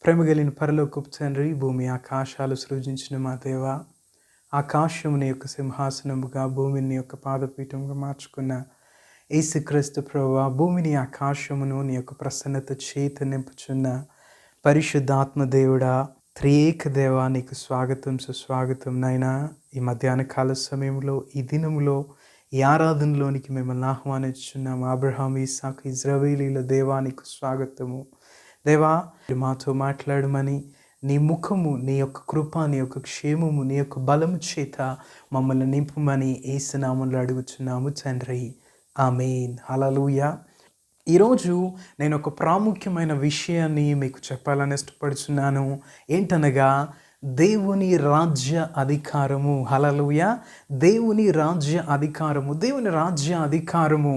ప్రేమ కలిగిన పరలోకపు తండ్రి, భూమి ఆకాశాలు సృజించిన మా దేవ, ఆకాశము నీ యొక్క సింహాసనముగా, భూమిని నీ యొక్క పాదపీఠముగా మార్చుకున్న యేసుక్రీస్తు ప్రభువా, భూమిని ఆకాశమును నీ యొక్క ప్రసన్నత చేత నింపుచున్న పరిశుద్ధాత్మ దేవుడా, త్రియేక దేవా, నీకు స్వాగతం సుస్వాగతం. నైనా ఈ మధ్యాహ్న కాల సమయంలో, ఈ దినములో, ఈ ఆరాధనలోనికి మిమ్మల్ని ఆహ్వానించున్నాము. అబ్రహాం, ఇస్సాకు, ఇజ్రాయేలీల దేవా, నీకు స్వాగతము. దేవా, మాతో మాట్లాడమని, నీ ముఖము, నీ యొక్క కృప, నీ యొక్క క్షేమము, నీ యొక్క బలము చేత మమ్మల్ని నింపమని యేసు నామములో అడుగుచున్నాము తండ్రి. ఆమేన్. హల్లెలూయా. ఈరోజు నేను ఒక ప్రాముఖ్యమైన విషయాన్ని మీకు చెప్పాలని ఇష్టపడుచున్నాను. ఏంటనగా దేవుని రాజ్య అధికారము. హల్లెలూయా. దేవుని రాజ్య అధికారము. దేవుని రాజ్య అధికారము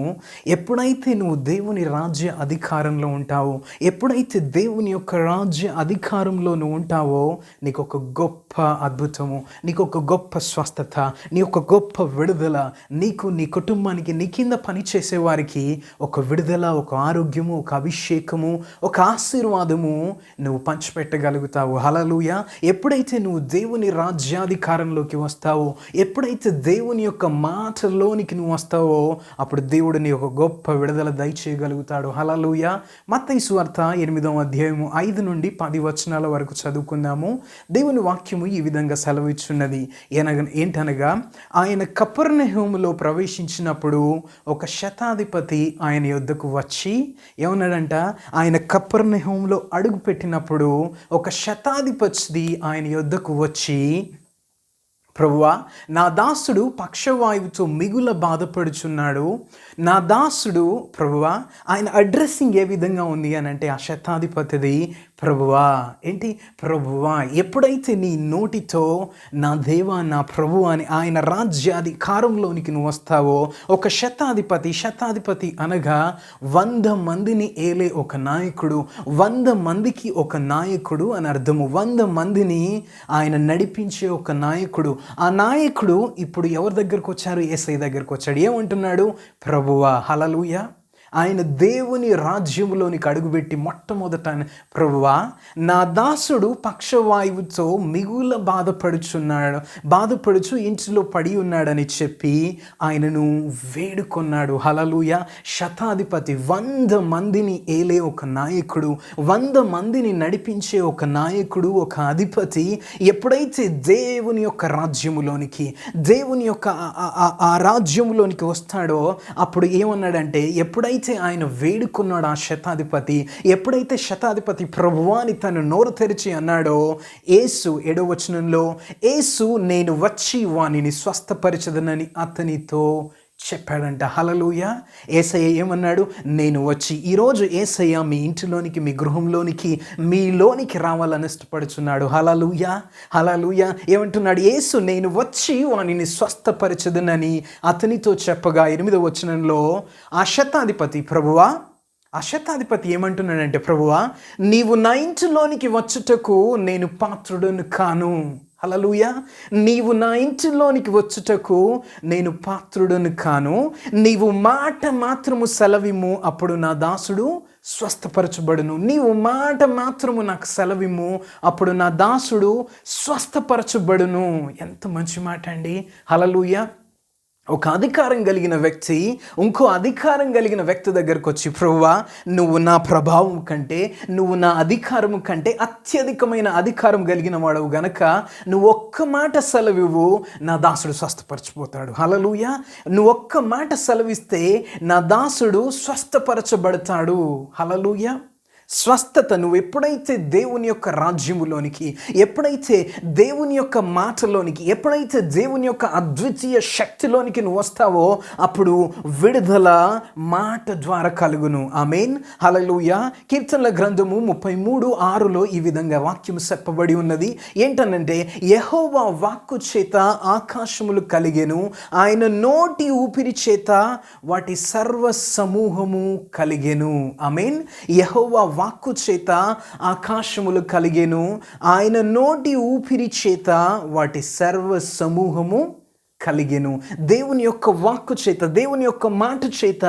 ఎప్పుడైతే నువ్వు దేవుని రాజ్య అధికారంలో ఉంటావో, ఎప్పుడైతే దేవుని యొక్క రాజ్య అధికారంలో నువ్వు ఉంటావో, నీకు ఒక గొప్ప అద్భుతము, నీకు ఒక గొప్ప స్వస్థత, నీ ఒక గొప్ప విడుదల, నీకు, నీ కుటుంబానికి, నీ కింద పనిచేసే వారికి ఒక విడుదల, ఒక ఆరోగ్యము, ఒక అభిషేకము, ఒక ఆశీర్వాదము నువ్వు పంచిపెట్టగలుగుతావు. హల్లెలూయా. ఎప్పుడైతే నువ్వు దేవుని రాజ్యాధికారంలోకి వస్తావో, ఎప్పుడైతే దేవుని యొక్క మాటలోనికి నువ్వు వస్తావో, అప్పుడు దేవుడు నీ ఒక గొప్ప విడుదల దయచేయగలుగుతాడు. హల్లెలూయా. మత్తయి సువార్త 8వ అధ్యాయము 5 నుండి 10 వచనాల వరకు చదువుకుందాము. దేవుని వాక్యము ఈ విధంగా సెలవిచ్చున్నది. ఏంటనగా, ఆయన కపెర్నహూములో ప్రవేశించినప్పుడు ఒక శతాధిపతి ఆయన యొద్దకు వచ్చి ఏమన్నాడంట? ఆయన కపెర్నహూములో అడుగు పెట్టినప్పుడు ఒక శతాధిపతి ఆయన యొద్దకు వచ్చి, ప్రభువా, నా దాసుడు పక్షవాయువుతో మిగుల బాధపడుచున్నాడు. నా దాసుడు, ప్రభువా, ఆయన అడ్రస్సింగ్ ఏ విధంగా ఉంది అని అంటే, ఆ శతాధిపతిది, ప్రభువా, ఏంటి? ప్రభువా. ఎప్పుడైతే నీ నోటితో నా దేవా, నా ప్రభువా అని ఆయన రాజ్యాధికారంలోనికి నువ్వు వస్తావో, ఒక శతాధిపతి అనగా 100 మందిని ఏలే ఒక నాయకుడు, 100 మందికి ఒక నాయకుడు అని అర్థము. 100 మందిని ఆయన నడిపించే ఒక నాయకుడు. ఆ నాయకుడు ఇప్పుడు ఎవరి దగ్గరకు వచ్చారు? యేసయ్య దగ్గరకు వచ్చాడు. ఏమంటున్నాడు? ప్రభువా. హల్లెలూయా. ఆయన దేవుని రాజ్యంలోనికి అడుగుపెట్టి మొట్టమొదట, ప్రభువా, నా దాసుడు పక్షవాయువుతో మిగుల బాధపడుచు ఇంటిలో పడి ఉన్నాడని చెప్పి ఆయనను వేడుకొన్నాడు. హల్లెలూయా. శతాధిపతి, 100 మందిని ఏలే ఒక నాయకుడు, 100 మందిని నడిపించే ఒక నాయకుడు, ఒక అధిపతి ఎప్పుడైతే దేవుని యొక్క రాజ్యములోనికి, దేవుని యొక్క ఆ రాజ్యములోనికి వస్తాడో, అప్పుడు ఏమన్నాడంటే, ఎప్పుడైతే ఆయన వేడుకున్నాడు ఆ శతాధిపతి, ఎప్పుడైతే శతాధిపతి ప్రభువాని తను నోరు తెరిచి అన్నాడో, యేసు 7వ వచనంలో, యేసు నేను వచ్చి వానిని స్వస్థపరచదనని అతనితో చెప్పాడంట. హల్లెలూయా. యేసయ్య ఏమన్నాడు? నేను వచ్చి. ఈరోజు యేసయ్య మీ ఇంటిలోనికి, మీ గృహంలోనికి, మీలోనికి రావాలని ఇష్టపడుచున్నాడు. హల్లెలూయా. హల్లెలూయా. ఏమంటున్నాడు? యేసు నేను వచ్చి వానిని స్వస్థపరచదనని అతనితో చెప్పగా, 8వ వచనంలో ఆ శతాధిపతి, ప్రభువా, ఆ శతాధిపతి ఏమంటున్నాడంటే, ప్రభువా, నీవు నా ఇంటిలోనికి వచ్చుటకు నేను పాత్రుడను కాను. హల్లెలూయా. నీవు నా ఇంటిలోనికి వచ్చుటకు నేను పాత్రుడను కాను. నీవు మాట మాత్రము సెలవిమ్ము, అప్పుడు నా దాసుడు స్వస్థపరచబడును. నీవు మాట మాత్రము నాకు సెలవిమ్ము, అప్పుడు నా దాసుడు స్వస్థపరచబడును. ఎంత మంచి మాట అండి. హల్లెలూయా. ఒక అధికారం కలిగిన వ్యక్తి ఇంకో అధికారం కలిగిన వ్యక్తి దగ్గరకు వచ్చి, ప్రభువా, నువ్వు నా ప్రభావం కంటే, నువ్వు నా అధికారం కంటే అత్యధికమైన అధికారం కలిగిన వాడవు గనక నువ్వు ఒక్క మాట సెలవివ్వు, నా దాసుడు స్వస్థపరచిపోతాడు. హల్లెలూయా. నువ్వు ఒక్క మాట సెలవిస్తే నా దాసుడు స్వస్థపరచబడతాడు. హల్లెలూయా. స్వస్థత. నువ్వు ఎప్పుడైతే దేవుని యొక్క రాజ్యములోనికి, ఎప్పుడైతే దేవుని యొక్క మాటలోనికి, ఎప్పుడైతే దేవుని యొక్క అద్వితీయ శక్తిలోనికి నువ్వు వస్తావో, అప్పుడు విడుదల మాట ద్వారా కలుగును. ఆమేన్. హల్లెలూయా. కీర్తనల గ్రంథము 33:6లో ఈ విధంగా వాక్యం చెప్పబడి ఉన్నది. ఏంటనంటే, యెహోవా వాక్కు చేత ఆకాశములు కలిగెను, ఆయన నోటి ఊపిరి చేత వాటి సర్వ సమూహము కలిగెను. ఆమేన్. యెహోవా వాక్కు చేత ఆకాశములు కలిగెను, ఆయన నోటి ఊపిరి చేత వాటి సర్వ సమూహము కలిగెను. దేవుని యొక్క వాక్కు చేత, దేవుని యొక్క మాట చేత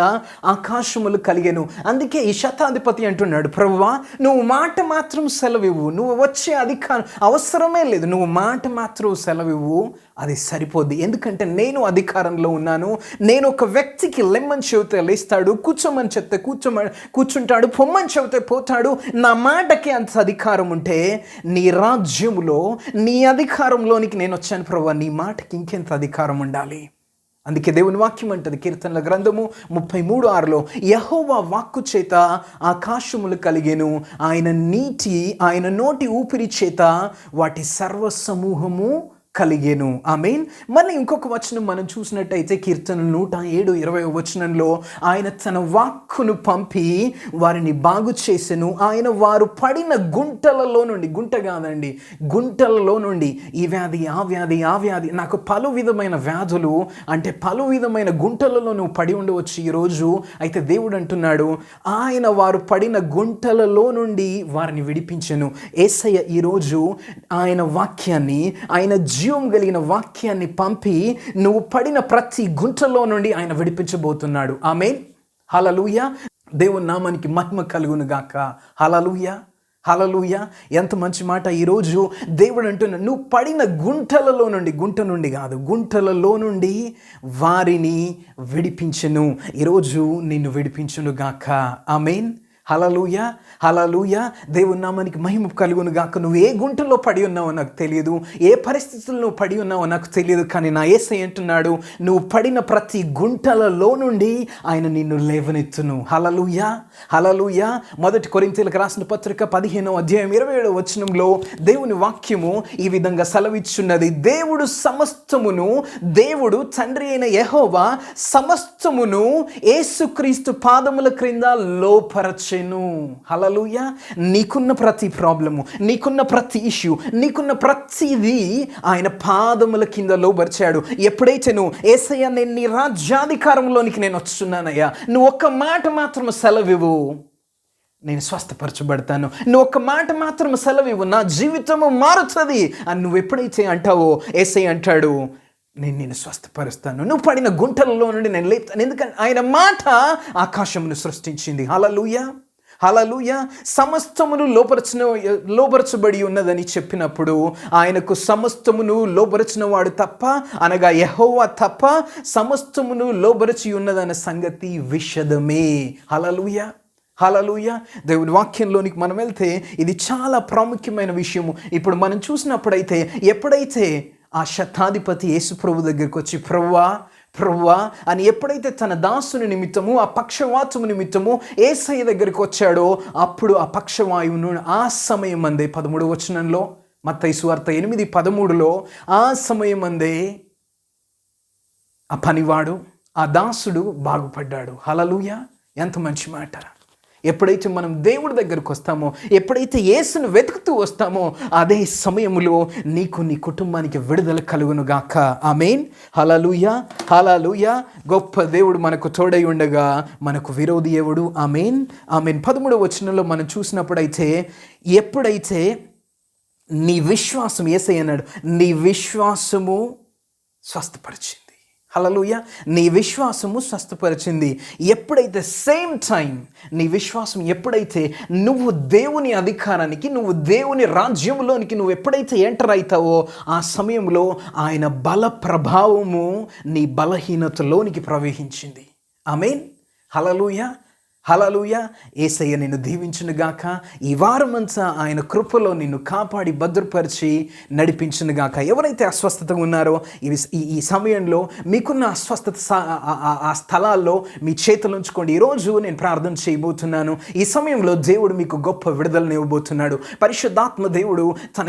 ఆకాశములు కలిగెను. అందుకే ఈ శతాధిపతి అంటున్నాడు, ప్రభువా నువ్వు మాట మాత్రం సెలవివ్వు, నువ్వు వచ్చే అధికారం అవసరమే లేదు, నువ్వు మాట మాత్రం సెలవివ్వు, అది సరిపోద్ది. ఎందుకంటే నేను అధికారంలో ఉన్నాను. నేను ఒక వ్యక్తికి లెమ్మని చెబితే లేస్తాడు, కూర్చోమని చెప్తే కూర్చుంటాడు, పొమ్మని చెబితే పోతాడు. నా మాటకి అంత అధికారం ఉంటే నీ రాజ్యములో నీ అధికారంలోనికి నేను వచ్చాను ప్రభువా, నీ మాటకి ఇంకెంత అధికారం ఉండాలి. అందుకే దేవుని వాక్యం అంటది కీర్తనల గ్రంథము 33:6 యెహోవా వాక్కు చేత ఆకాశములు కలిగెను, ఆయన నోటి ఊపిరి చేత వాటి సర్వ సమూహము కలిగెను. ఆమేన్. మళ్ళీ ఇంకొక వచనం మనం చూసినట్టయితే కీర్తన 107:20 వచనంలో ఆయన తన వాక్కును పంపి వారిని బాగు చేసెను. ఆయన వారు పడిన గుంటలలో నుండి, గుంట కాదండి, గుంటలలో నుండి ఈ వ్యాధి ఆ వ్యాధి నాకు పలు విధమైన వ్యాధులు అంటే పలు విధమైన గుంటలలో నువ్వు పడి ఉండవచ్చు ఈరోజు. అయితే దేవుడు అంటున్నాడు ఆయన వారు పడిన గుంటలలో నుండి వారిని విడిపించెను. యేసయ్య ఈరోజు ఆయన వాక్యాన్ని, ఆయన జీవం కలిగిన వాక్యాన్ని పంపి నువ్వు పడిన ప్రతి గుంటలో నుండి ఆయన విడిపించబోతున్నాడు. ఆమేన్. హల్లెలూయా. దేవుని నామానికి మహిమ కలుగును గాక. హల్లెలూయా, హల్లెలూయా. ఎంత మంచి మాట. ఈరోజు దేవుడు అంటున్నాడు నువ్వు పడిన గుంటలలో నుండి, గుంట నుండి కాదు, గుంటలలో నుండి వారిని విడిపించెను. ఈరోజు నిన్ను విడిపించును గాక. ఆమేన్. హల్లెలూయా, హల్లెలూయా. దేవుని నామానికి మహిమ కలుగును గాక. నువ్వు ఏ గుంటలో పడి ఉన్నావో నాకు తెలియదు, ఏ పరిస్థితుల్లో నువ్వు పడి ఉన్నావో నాకు తెలియదు, కానీ నా యేసయ్య అంటున్నాడు నువ్వు పడిన ప్రతి గుంటలలో నుండి ఆయన నిన్ను లేవనెత్తును. హల్లెలూయా, హల్లెలూయా. 1 కొరింథీయులకు రాసిన పత్రిక 15:27 వచనంలో దేవుని వాక్యము ఈ విధంగా సెలవిచ్చున్నది, దేవుడు తండ్రి అయిన యెహోవా సమస్తమును యేసుక్రీస్తు పాదముల క్రింద లోపరచెను. హల్లెలూయా. నీకున్న ప్రతి ప్రాబ్లము, నీకున్న ప్రతి ఇష్యూ, నీకున్న ప్రతిదీ ఆయన పాదముల కింద లోబరిచాడు. ఎప్పుడైతే నువ్వు యేసయ్య నేను నీ రాజ్యాధికారంలోనికి నేను వస్తున్నానయ్యా, నువ్వు ఒక్క మాట మాత్రం సెలవివ్వు, నేను స్వస్థపరచబడతాను, నువ్వు ఒక్క మాట మాత్రం సెలవివ్వు, నా జీవితము మారుతుంది అని నువ్వు ఎప్పుడైతే అంటావో యేసయ్య అంటాడు నేను నిన్ను స్వస్థపరుస్తాను, నువ్వు పడిన గుంటలలో నుండి నేను లేపుతాను. ఎందుకంటే ఆయన మాట ఆకాశమును సృష్టించింది. హల్లెలూయా, హల్లెలూయా. సమస్తమును లోబరచబడి ఉన్నదని చెప్పినప్పుడు ఆయనకు సమస్తమును లోబరచిన వాడు తప్ప, అనగా యెహోవా తప్ప సమస్తమును లోబరచి ఉన్నదన్న సంగతి విషదమే. హల్లెలూయా, హల్లెలూయా. దేవుని వాక్యంలోనికి మనం వెళ్తే ఇది చాలా ప్రాముఖ్యమైన విషయము. ఇప్పుడు మనం చూసినప్పుడైతే ఎప్పుడైతే ఆ శతాధిపతి యేసు ప్రభు దగ్గరికి వచ్చి ప్రభువా అని ఎప్పుడైతే తన దాసుని నిమిత్తము, ఆ పక్షవాతము నిమిత్తము యేసయ్య దగ్గరికి వచ్చాడో అప్పుడు ఆ పక్షవాయువును ఆ సమయం అందే 13వ వచనంలో, మత్తయి సువార్త 8:13 ఆ సమయం అందే ఆ పనివాడు, ఆ దాసుడు బాగుపడ్డాడు. హల్లెలూయా. ఎంత మంచి మాట. ఎప్పుడైతే మనం దేవుడి దగ్గరకు వస్తామో, ఎప్పుడైతే యేసును వెతుకుతూ వస్తామో అదే సమయంలో నీకు, నీ కుటుంబానికి విడుదల కలుగును గాక. ఆమేన్. హల్లెలూయా, హల్లెలూయా. గొప్ప దేవుడు మనకు తోడై ఉండగా మనకు విరోధి ఎవడు? ఆమేన్, ఆమేన్. 13వ వచనంలో మనం చూసినప్పుడైతే ఎప్పుడైతే నీ విశ్వాసం, యేసయ్య అన్నాడు నీ విశ్వాసము స్వస్థపరిచింది. హల్లెలూయా. నీ విశ్వాసము స్వస్థపరిచింది. ఎప్పుడైతే సేమ్ టైం నీ విశ్వాసం ఎప్పుడైతే నువ్వు దేవుని అధికారానికి, నువ్వు దేవుని రాజ్యంలోనికి నువ్వు ఎప్పుడైతే ఎంటర్ అవుతావో ఆ సమయంలో ఆయన బల ప్రభావము నీ బలహీనతలోనికి ప్రవేశించింది. ఆమేన్. హల్లెలూయా, హల్లెలూయా. యేసయ్య నిన్ను దీవించునుగాక. ఈ వారమంతా ఆయన కృపలో నిన్ను కాపాడి భద్రపరిచి నడిపించునుగాక. ఎవరైతే అస్వస్థతగా ఉన్నారో ఈ సమయంలో మీకున్న అస్వస్థత ఆ స్థలాల్లో మీ చేతులు ఉంచుకోండి. ఈరోజు నేను ప్రార్థన చేయబోతున్నాను. ఈ సమయంలో దేవుడు మీకు గొప్ప విడుదలను ఇవ్వబోతున్నాడు. పరిశుద్ధాత్మ దేవుడు తన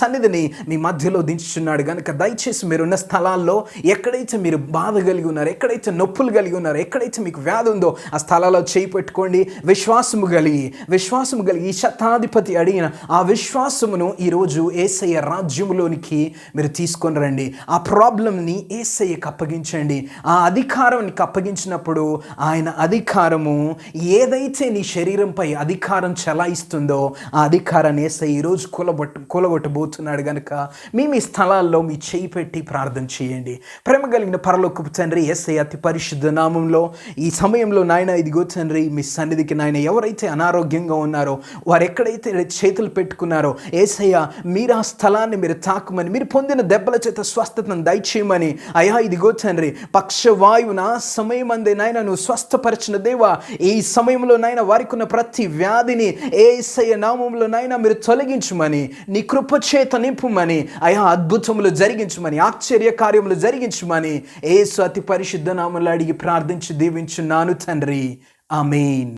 సన్నిధిని మీ మధ్యలో దించుచున్నాడు కనుక దయచేసి మీరున్న స్థలాల్లో ఎక్కడైతే మీరు బాధ కలిగి ఉన్నారో, ఎక్కడైతే నొప్పులు కలిగి ఉన్నారో, ఎక్కడైతే మీకు వ్యాధి ఉందో ఆ స్థలాల్లో స్థలాల్లో చేయి పెట్టుకోండి. విశ్వాసము కలిగి ఈ శతాధిపతి అడిగిన ఆ విశ్వాసమును ఈరోజు యేసయ్య రాజ్యములోనికి మీరు తీసుకొని రండి. ఆ ప్రాబ్లంని యేసయ్యకి అప్పగించండి. ఆ అధికారానికి అప్పగించినప్పుడు ఆయన అధికారము ఏదైతే నీ శరీరంపై అధికారం చెలాయిస్తుందో ఆ అధికారాన్ని యేసయ్య ఈరోజు కూలగొట్టబోతున్నాడు గనుక మీ స్థలాల్లో మీ చేయి పెట్టి ప్రార్థన చేయండి. ప్రేమ కలిగిన పరలోకపు తండ్రి, యేసయ్య అతి పరిశుద్ధ నామంలో ఈ సమయంలో నాయన ఇదిగో తండ్రి మీ సన్నిధికి నాయన ఎవరైతే అనారోగ్యంగా ఉన్నారో వారు ఎక్కడైతే చేతులు పెట్టుకున్నారో యేసయ్య మీరు ఆ స్థలాన్ని మీరు తాకమని, మీరు పొందిన దెబ్బల చేత స్వస్థతను దయచేయమని అయ్యా ఇదిగో తండ్రి పక్షవాయువున సమయమందే నాయన నువ్వు స్వస్థపరిచిన దేవా, ఈ సమయంలో నాయన వారికి ఉన్న ప్రతి వ్యాధిని యేసయ్య నామములో నాయన మీరు తొలగించమని, నీ కృప చేత నింపుమని, అయా అద్భుతములు జరిగించమని, ఆశ్చర్య కార్యములు జరిగించమని యేసు అతి పరిశుద్ధ నామములో అడిగి ప్రార్థించి దీవించున్నాను తండ్రి. ఆమేన్.